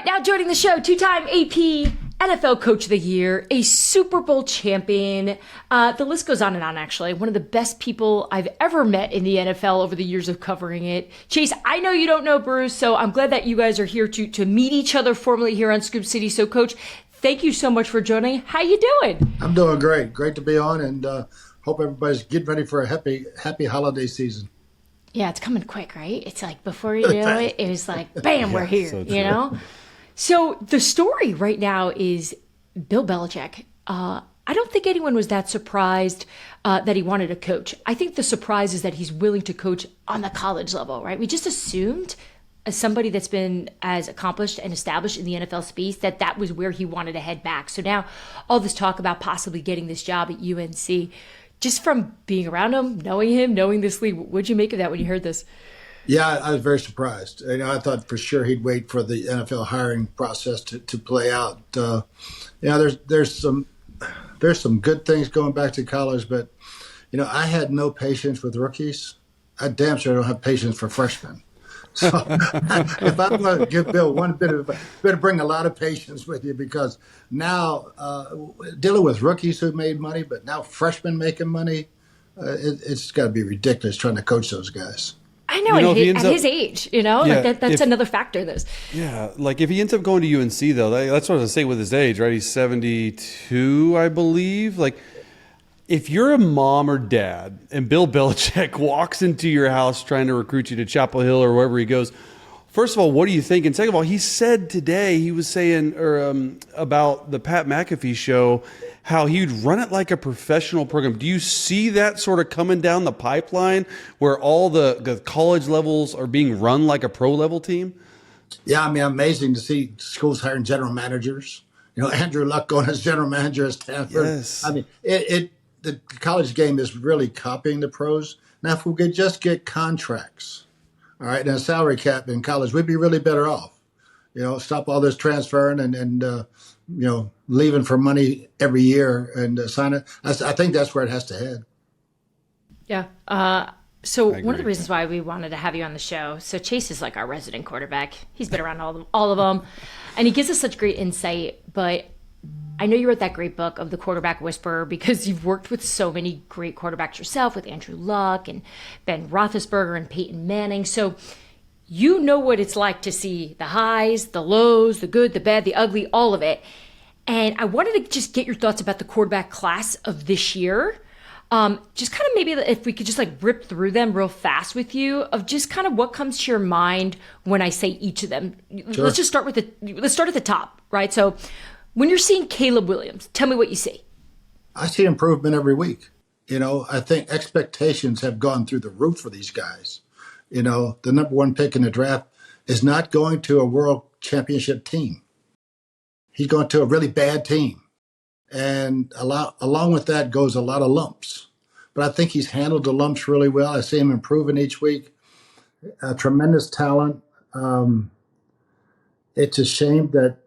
right, now joining the show, two-time AP NFL Coach of the Year, a Super Bowl champion. The list goes on and on, actually. One of the best people I've ever met in the NFL over the years of covering it. Chase, I know you don't know Bruce, so I'm glad that you guys are here to meet each other formally here on Scoop City. So, Coach, thank you so much for joining. How you doing? I'm doing great. Great to be on, and hope everybody's getting ready for a happy holiday season. Yeah, it's coming quick, right? It's like before you know it, it was like, bam, we're here, so you know? So the story right now is Bill Belichick. I don't think anyone was that surprised that he wanted to coach. I think the surprise is that he's willing to coach on the college level, right? We just assumed, as somebody that's been as accomplished and established in the NFL space, that was where he wanted to head back. So now all this talk about possibly getting this job at UNC, just from being around him, knowing this league, what'd you make of that when you heard this? Yeah, I was very surprised. I thought for sure he'd wait for the NFL hiring process to play out. There's some good things going back to college, but I had no patience with rookies. I damn sure don't have patience for freshmen. So if I'm going to give Bill one bit of, better bring a lot of patience with you, because now dealing with rookies who made money, but now freshmen making money, it's got to be ridiculous trying to coach those guys. I know, at his age, that's another factor in this. Yeah, like if he ends up going to UNC, though, that's what I was saying with his age, right? He's 72, I believe. Like, if you're a mom or dad and Bill Belichick walks into your house trying to recruit you to Chapel Hill or wherever he goes, first of all, what do you think? And second of all, he said today, he was saying about the Pat McAfee show, how he'd run it like a professional program. Do you see that sort of coming down the pipeline where all the college levels are being run like a pro level team? Yeah, I mean, amazing to see schools hiring general managers. Andrew Luck going as general manager at Stanford. Yes. I mean, the college game is really copying the pros. Now, if we could just get contracts, all right, and a salary cap in college, we'd be really better off. Stop all this transferring and leaving for money every year and sign it. I think that's where it has to head. Yeah. So one of the reasons why we wanted to have you on the show, so Chase is like our resident quarterback. He's been around all of them, and he gives us such great insight. But I know you wrote that great book of The Quarterback Whisperer because you've worked with so many great quarterbacks yourself, with Andrew Luck and Ben Roethlisberger and Peyton Manning. So you know what it's like to see the highs, the lows, the good, the bad, the ugly, all of it. And I wanted to just get your thoughts about the quarterback class of this year. Just kind of maybe if we could just like rip through them real fast with you, of just kind of what comes to your mind when I say each of them. Sure. Let's start at the top, right? So when you're seeing Caleb Williams, tell me what you see. I see improvement every week. I think expectations have gone through the roof for these guys. The number one pick in the draft is not going to a world championship team. He's going to a really bad team. And along with that goes a lot of lumps. But I think he's handled the lumps really well. I see him improving each week. Tremendous talent. It's a shame that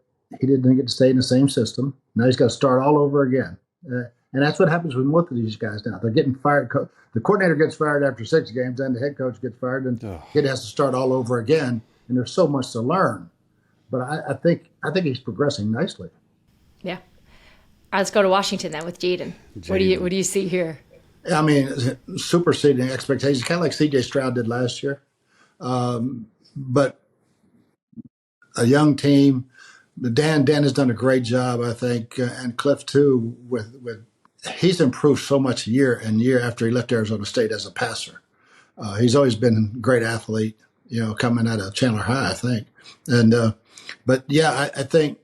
he didn't get to stay in the same system. Now he's got to start all over again. And that's what happens with most of these guys now. They're getting fired. The coordinator gets fired after 6 games, and the head coach gets fired, and he has to start all over again. And there's so much to learn. But I think he's progressing nicely. Yeah. All right, let's go to Washington then with Jaden. What do you see here? I mean, superseding expectations, kind of like C.J. Stroud did last year. But a young team. Dan has done a great job, I think, and Cliff too. He's improved so much year after he left Arizona State as a passer. He's always been a great athlete, coming out of Chandler High, I think. And but yeah, I think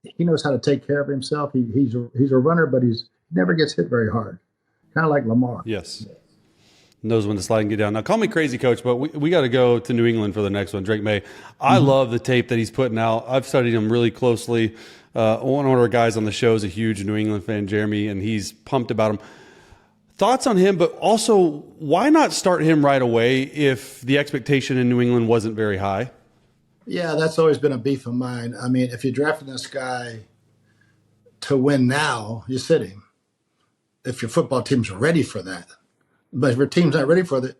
he knows how to take care of himself. He's a runner, but he never gets hit very hard, kind of like Lamar. Yes. Knows when to slide and get down. Now, call me crazy, Coach, but we got to go to New England for the next one. Drake May. I love the tape that he's putting out. I've studied him really closely. One of our guys on the show is a huge New England fan, Jeremy, and he's pumped about him. Thoughts on him, but also why not start him right away if the expectation in New England wasn't very high? Yeah, that's always been a beef of mine. I mean, if you're drafting this guy to win now, you sit him. If your football team's ready for that. But if your team's not ready for that,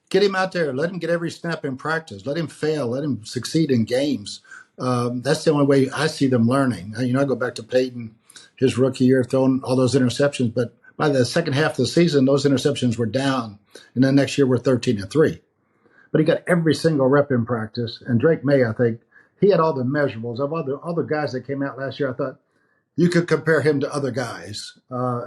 get him out there. Let him get every snap in practice. Let him fail. Let him succeed in games That's the only way I see them learning. I go back to Peyton, his rookie year, throwing all those interceptions, but by the second half of the season, those interceptions were down, and then next year we're 13-3. But he got every single rep in practice. And Drake May, I think, he had all the measurables of other guys that came out last year. I thought you could compare him to other guys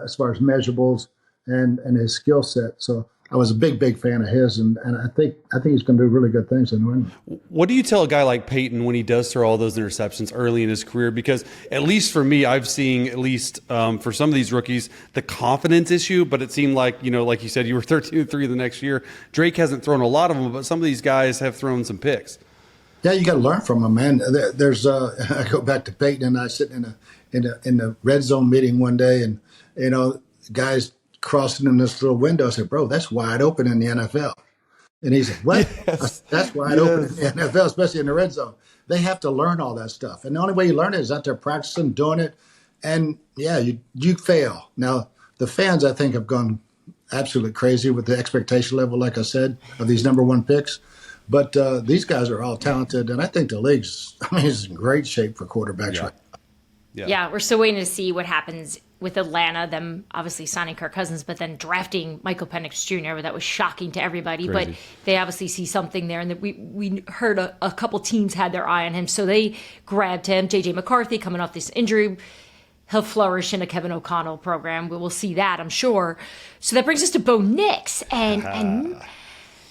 as far as measurables and his skill set. So I was a big fan of his, and I think he's going to do really good things in New England. What do you tell a guy like Peyton when he does throw all those interceptions early in his career? Because at least for me, I've seen at least for some of these rookies the confidence issue. But it seemed like like you said, you were 13-3 the next year. Drake hasn't thrown a lot of them, but some of these guys have thrown some picks. Yeah, you got to learn from him, man. There's I go back to Peyton and I sitting in the red zone meeting one day, and guys crossing in this little window. I said, "Bro, that's wide open in the NFL." And he said, "What? Yes. That's wide open in the NFL, especially in the red zone." They have to learn all that stuff, and the only way you learn it is out there practicing, doing it. And yeah, you fail. Now the fans, I think, have gone absolutely crazy with the expectation level, like I said, of these number one picks. But these guys are all talented, and I think the league's, is in great shape for quarterbacks right now. Yeah, we're still waiting to see what happens with Atlanta, them obviously signing Kirk Cousins, but then drafting Michael Penix Jr. That was shocking to everybody. Crazy. But they obviously see something there, and that we heard a couple teams had their eye on him, so they grabbed him. J.J. McCarthy coming off this injury. He'll flourish in a Kevin O'Connell program. We will see that, I'm sure. So that brings us to Bo Nix. And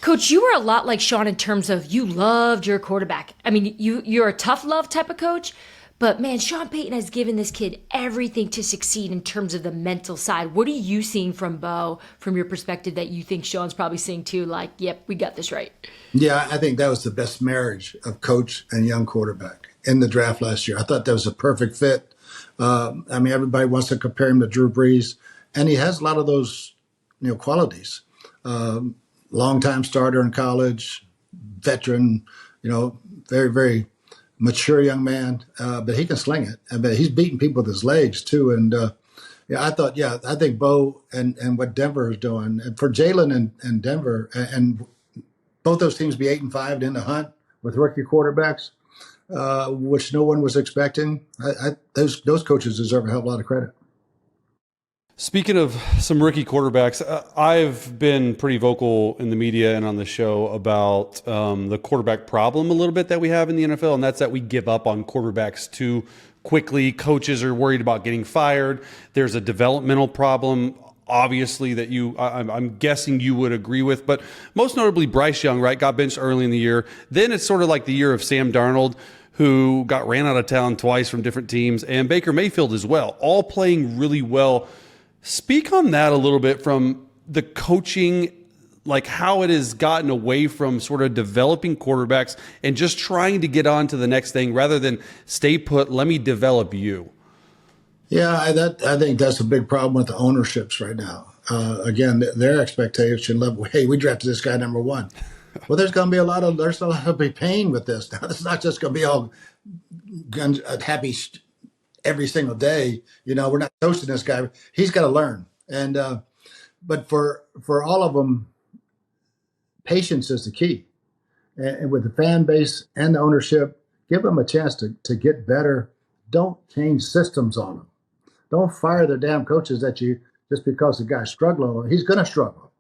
Coach, you were a lot like Sean in terms of you loved your quarterback. I mean, you're a tough love type of coach, but man, Sean Payton has given this kid everything to succeed in terms of the mental side. What are you seeing from Bo, from your perspective, that you think Sean's probably seeing too? Like, yep, we got this right. Yeah, I think that was the best marriage of coach and young quarterback in the draft last year. I thought that was a perfect fit. Everybody wants to compare him to Drew Brees, and he has a lot of those, qualities. Longtime starter in college, veteran, very, very mature young man, but he can sling it. But he's beating people with his legs too. And I think Bo and what Denver is doing, and for Jalen and Denver, and both those teams be 8-5 in the hunt with rookie quarterbacks, which no one was expecting. Those coaches deserve a hell of a lot of credit. Speaking of some rookie quarterbacks, I've been pretty vocal in the media and on the show about the quarterback problem a little bit that we have in the NFL, and that's that we give up on quarterbacks too quickly. Coaches are worried about getting fired. There's a developmental problem, obviously, that I'm guessing you would agree with, but most notably Bryce Young, right, got benched early in the year. Then it's sort of like the year of Sam Darnold, who got ran out of town twice from different teams, and Baker Mayfield as well, all playing really well. Speak on that a little bit from the coaching, like how it has gotten away from sort of developing quarterbacks and just trying to get on to the next thing rather than stay put, let me develop you. Yeah, I think that's a big problem with the ownerships right now. Again, their expectation level, hey, we drafted this guy number one. Well, there's going to be a lot of pain with this. Now, it's not just going to be all happy every single day. We're not coaching this guy. He's got to learn. And but for all of them, patience is the key. And with the fan base and the ownership, give them a chance to get better. Don't change systems on them. Don't fire the damn coaches just because the guy's struggling. He's going to struggle.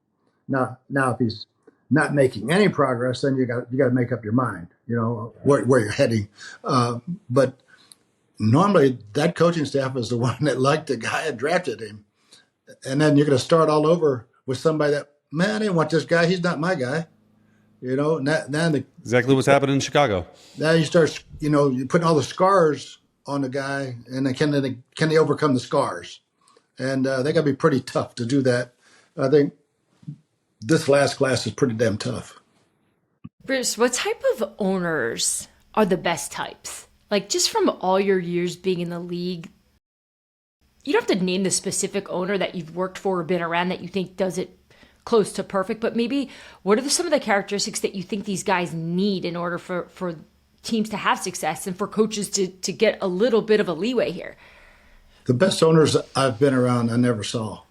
Now, if he's not making any progress, then you got to make up your mind. Where you're heading. But normally, that coaching staff is the one that liked the guy and drafted him. And then you're going to start all over with somebody that, man, I didn't want this guy. He's not my guy. Exactly what's happening in Chicago. Now you start, you're putting all the scars on the guy, and then can they overcome the scars? And they got to be pretty tough to do that. I think this last class is pretty damn tough. Bruce, what type of owners are the best types? Like, just from all your years being in the league, you don't have to name the specific owner that you've worked for or been around that you think does it close to perfect, but maybe what are some of the characteristics that you think these guys need in order for teams to have success and for coaches to get a little bit of a leeway here? The best owners I've been around, I never saw.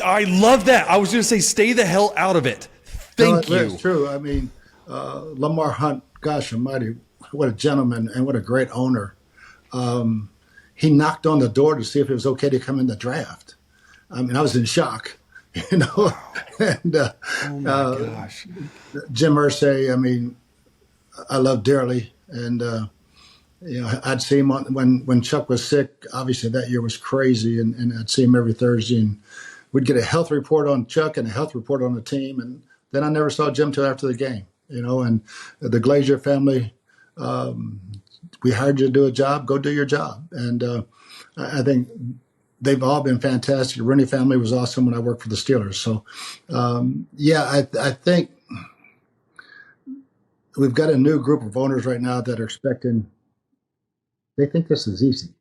I love that. I was going to say, stay the hell out of it. Thank you. That's true. Lamar Hunt, gosh almighty, what a gentleman and what a great owner. He knocked on the door to see if it was okay to come in the draft. I mean, I was in shock, you know. And Oh my gosh. Jim Irsay, I mean, I love dearly, and I'd see him when Chuck was sick. Obviously, that year was crazy, and I'd see him every Thursday, and we'd get a health report on Chuck and a health report on the team, and then I never saw Jim till after the game. And the Glazier family, we hired you to do a job. Go do your job, and I think they've all been fantastic. The Rooney family was awesome when I worked for the Steelers. So, I think we've got a new group of owners right now that are expecting. They think this is easy.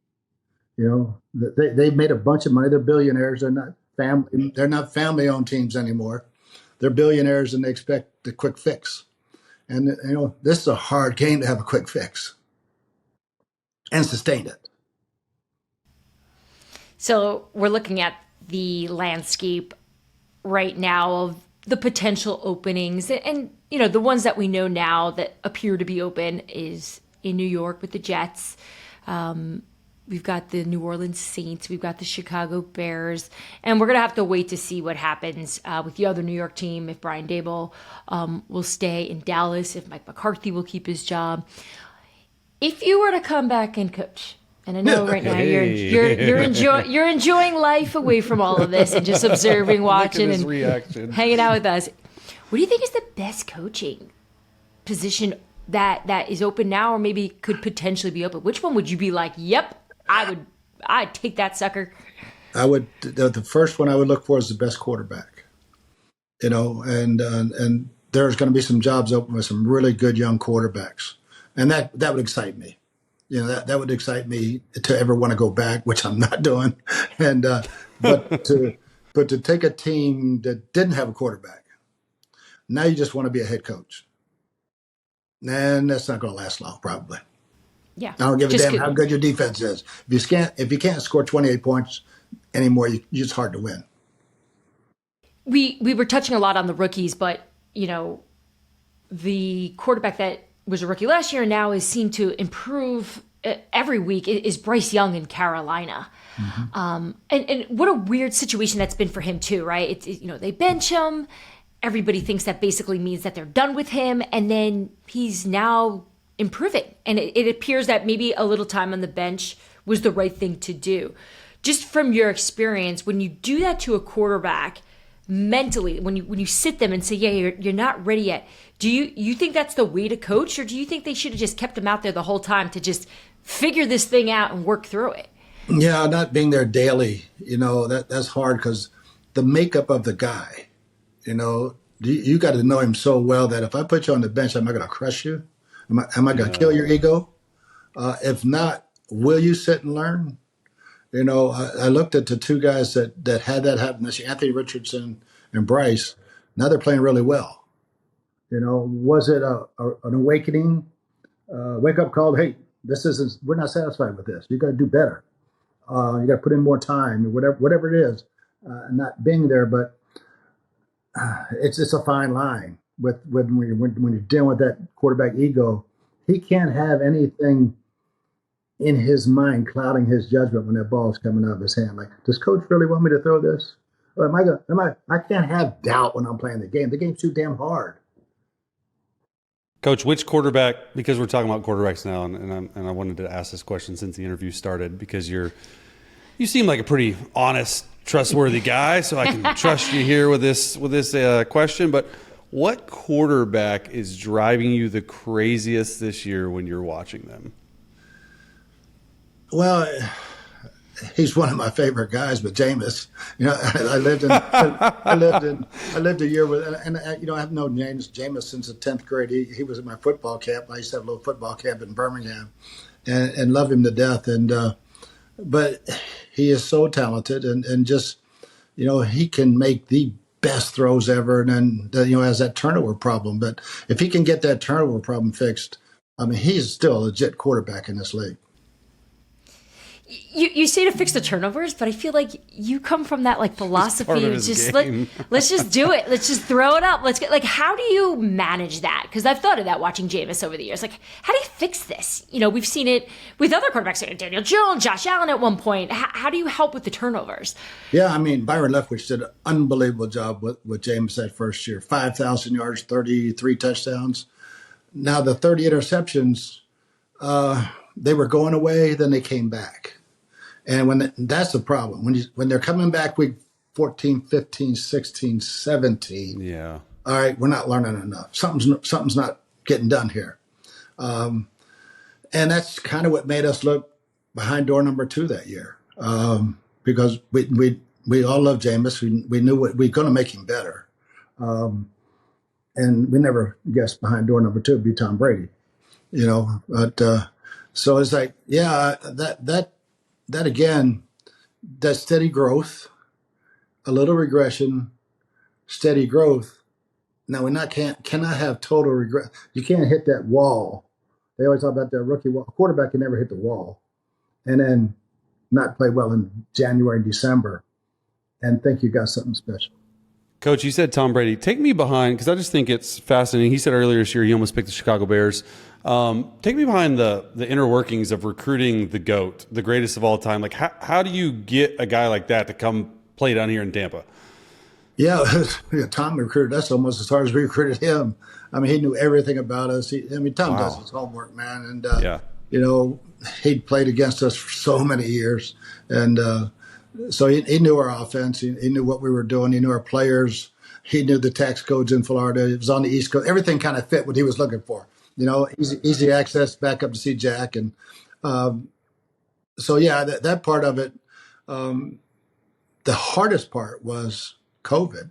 They've made a bunch of money. They're billionaires. They're not family. They're not family-owned teams anymore. They're billionaires, and they expect the quick fix. And this is a hard game to have a quick fix and sustain it. So we're looking at the landscape right now of the potential openings, and the ones that we know now that appear to be open is in New York with the Jets. We've got the New Orleans Saints. We've got the Chicago Bears. And we're going to have to wait to see what happens with the other New York team, if Brian Daboll will stay in Dallas, if Mike McCarthy will keep his job. If you were to come back and coach, and I know right now you're enjoying life away from all of this and just observing, watching, and hanging out with us. What do you think is the best coaching position that is open now, or maybe could potentially be open? Which one would you be like, yep, I'd take that sucker? I would. The first one I would look for is the best quarterback. And there's going to be some jobs open with some really good young quarterbacks, and that would excite me. That would excite me to ever want to go back, which I'm not doing. And but to take a team that didn't have a quarterback, now you just want to be a head coach. And that's not going to last long, probably. Yeah. I don't give a damn how good your defense is. If you can't score 28 points anymore, it's hard to win. We were touching a lot on the rookies, but the quarterback that was a rookie last year and now is seen to improve every week is Bryce Young in Carolina. Mm-hmm. And what a weird situation that's been for him too, right? They bench him. Everybody thinks that basically means that they're done with him, and then he's now improving. And it appears that maybe a little time on the bench was the right thing to do. Just from your experience, when you do that to a quarterback mentally, when you sit them and say, yeah, you're not ready yet, do you think that's the way to coach, or do you think they should have just kept him out there the whole time to just figure this thing out and work through it? Yeah, not being there daily, that's hard because the makeup of the guy. You got to know him so well that if I put you on the bench, am I going to crush you? Am I going to kill your ego? If not, will you sit and learn? I looked at the two guys that had that happen this year, Anthony Richardson and Bryce. Now they're playing really well. Was it an awakening, wake up call? Hey, we're not satisfied with this. You got to do better. You got to put in more time, whatever it is. Not being there, but it's a fine line when you're dealing with that quarterback ego. He can't have anything in his mind clouding his judgment when that ball is coming out of his hand. Like, does coach really want me to throw this? Or I can't have doubt when I'm playing the game. The game's too damn hard. Coach, which quarterback, because we're talking about quarterbacks now, and I wanted to ask this question since the interview started, because you seem like a pretty honest, trustworthy guy, so I can trust you here with this question. But what quarterback is driving you the craziest this year when you're watching them? Well, he's one of my favorite guys, but Jameis. I lived a year with, and I've known Jameis since the 10th grade. He was at my football camp. I used to have a little football camp in Birmingham, and love him to death. But he is so talented, and just he can make the best throws ever, and then has that turnover problem. But if he can get that turnover problem fixed, I mean, he's still a legit quarterback in this league. You say to fix the turnovers, but I feel like you come from that like philosophy of just let's just do it. Let's just throw it up. Let's get like, how do you manage that? Because I've thought of that watching Jameis over the years. Like, how do you fix this? You know, we've seen it with other quarterbacks, like Daniel Jones, Josh Allen at one point. How do you help with the turnovers? Yeah, I mean, Byron Leftwich did an unbelievable job with Jameis that first year. 5,000 yards, 33 touchdowns. Now the 30 interceptions, they were going away, then they came back. And that's the problem. When they're coming back week 14, 15, 16, 17, Yeah. all right, we're not learning enough. Something's not getting done here. And that's kind of what made us look behind door number 2 that year. Because we all love Jameis. We knew we're going to make him better. And we never guessed behind door number 2 would be Tom Brady, you know. But so it's like, yeah, that again, that steady growth, a little regression, steady growth. Now cannot have total regret. You can't hit that wall. They always talk about that rookie wall. A quarterback can never hit the wall, and then not play well in January and December, and think you got something special. Coach, you said Tom Brady. Take me behind, because I just think it's fascinating. He said earlier this year he almost picked the Chicago Bears. Take me behind the inner workings of recruiting the GOAT, the greatest of all time. Like, how do you get a guy like that to come play down here in Tampa? Yeah, Tom recruited us almost as hard as we recruited him. I mean, he knew everything about us. Tom does his homework, man. And, you know, he'd played against us for so many years. And so he knew our offense. He knew what we were doing. He knew our players. He knew the tax codes in Florida. It was on the East Coast. Everything kind of fit what he was looking for. You know, easy access back up to see Jack. And so, yeah, that part of it, the hardest part was COVID.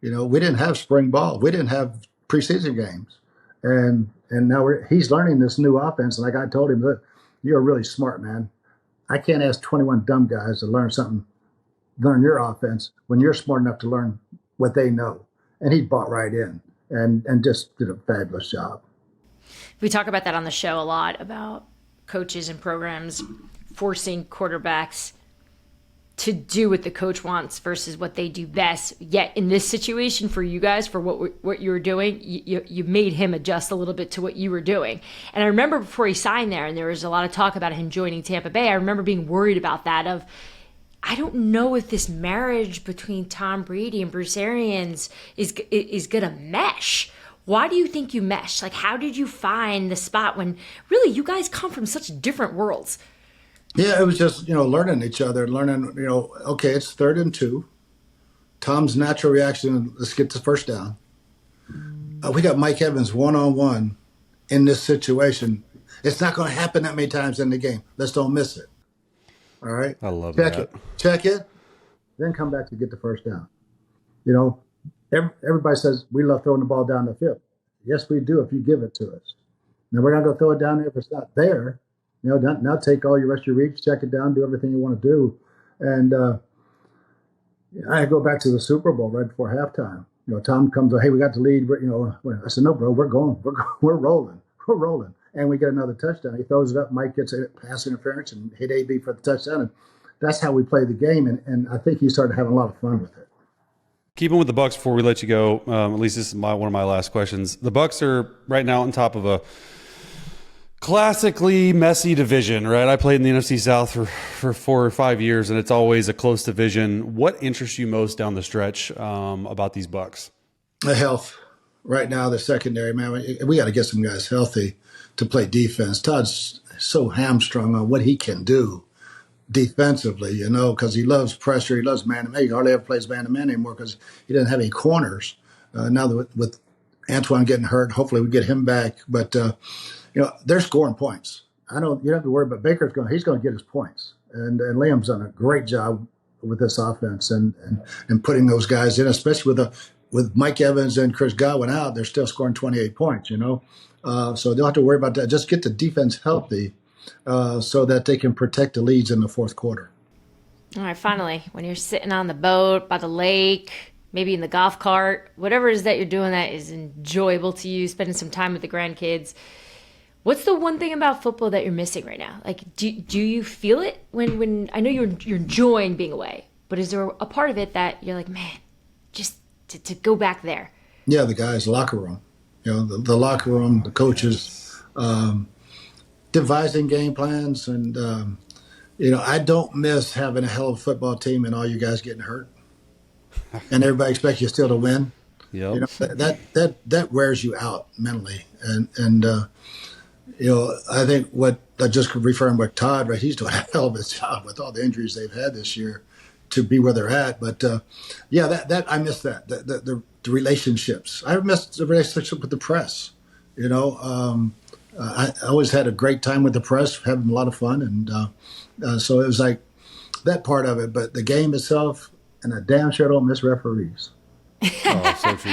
You know, we didn't have spring ball. We didn't have preseason games. And now he's learning this new offense. And like I told him, look, you're really smart, man. I can't ask 21 dumb guys to learn your offense when you're smart enough to learn what they know. And he bought right in and just did a fabulous job. We talk about that on the show a lot, about coaches and programs forcing quarterbacks to do what the coach wants versus what they do best. Yet in this situation for you guys, for what you were doing, you made him adjust a little bit to what you were doing. And I remember before he signed there, and there was a lot of talk about him joining Tampa Bay, I remember being worried about that of, I don't know if this marriage between Tom Brady and Bruce Arians is going to mesh. Why do you think you mesh? Like, how did you find the spot when really you guys come from such different worlds? Yeah, it was just, learning each other, okay, it's 3rd and 2. Tom's natural reaction, let's get the first down. We got Mike Evans one-on-one in this situation. It's not going to happen that many times in the game. Let's don't miss it. All right? I love that. Check it, then come back to get the first down. Everybody says we love throwing the ball down the field. Yes, we do if you give it to us. Now, we're not going to throw it down there if it's not there. Now take all your rest of your reads, check it down, do everything you want to do. And I go back to the Super Bowl right before halftime. Tom comes, hey, we got the lead. I said, no, bro, we're going. We're rolling. We're rolling. And we get another touchdown. He throws it up. Mike gets a pass interference and hit AB for the touchdown. And that's how we play the game. And I think he started having a lot of fun with it. Keeping with the Bucs before we let you go, at least this is one of my last questions. The Bucs are right now on top of a classically messy division, right? I played in the NFC South for 4 or 5 years, and it's always a close division. What interests you most down the stretch about these Bucs? The health. Right now, the secondary, man, we got to get some guys healthy to play defense. Todd's so hamstrung on what he can do defensively, because he loves pressure. He loves man-to-man. He hardly ever plays man-to-man anymore because he doesn't have any corners. Now that with Antoine getting hurt, hopefully we get him back. But, they're scoring points. You don't have to worry about Baker's he's going to get his points. And Liam's done a great job with this offense and putting those guys in, especially with Mike Evans and Chris Godwin out, they're still scoring 28 points, So they don't have to worry about that. Just get the defense healthy so that they can protect the leads in the fourth quarter. All right, finally, when you're sitting on the boat, by the lake, maybe in the golf cart, whatever it is that you're doing that is enjoyable to you, spending some time with the grandkids, What's the one thing about football that you're missing right now? Like, do you feel it when I know you're enjoying being away, but is there a part of it that you're like, man, just to go back there? Yeah, the guys, locker room. The locker room, the coaches, devising game plans, and I don't miss having a hell of a football team and all you guys getting hurt, and everybody expects you still to win. Yep. That wears you out mentally, and I think what I just referring with Todd, right? He's doing a hell of a job with all the injuries they've had this year to be where they're at. But that I miss that the relationships. I miss the relationship with the press. I always had a great time with the press, having a lot of fun, and so it was like that part of it. But the game itself, and I damn sure don't miss referees. Oh, so true.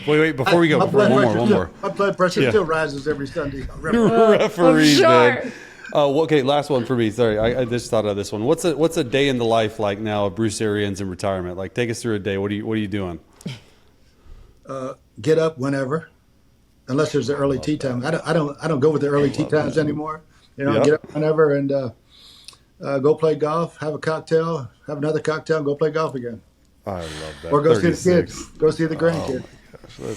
Wait, before we go, one more. My blood pressure still rises every Sunday. Referees, sure. man. Okay, last one for me. Sorry, I just thought of this one. What's a day in the life like now of Bruce Arians in retirement? Like, take us through a day. What are you doing? Get up whenever, unless there's the early tea time. I don't go with the early tea times anymore. Get up whenever and go play golf, have a cocktail, have another cocktail, and go play golf again. I love that. Or go see the kids. Go see the grandkids.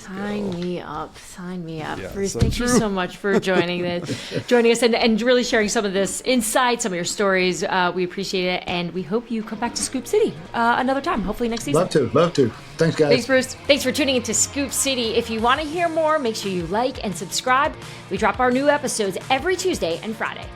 Sign me up. Yeah, Bruce, so thank you so much for joining us and really sharing some of this insight, some of your stories. We appreciate it, and we hope you come back to Scoop City another time, hopefully next season. Love to. Thanks, guys. Thanks, Bruce. Thanks for tuning into Scoop City. If you want to hear more, make sure you like and subscribe. We drop our new episodes every Tuesday and Friday.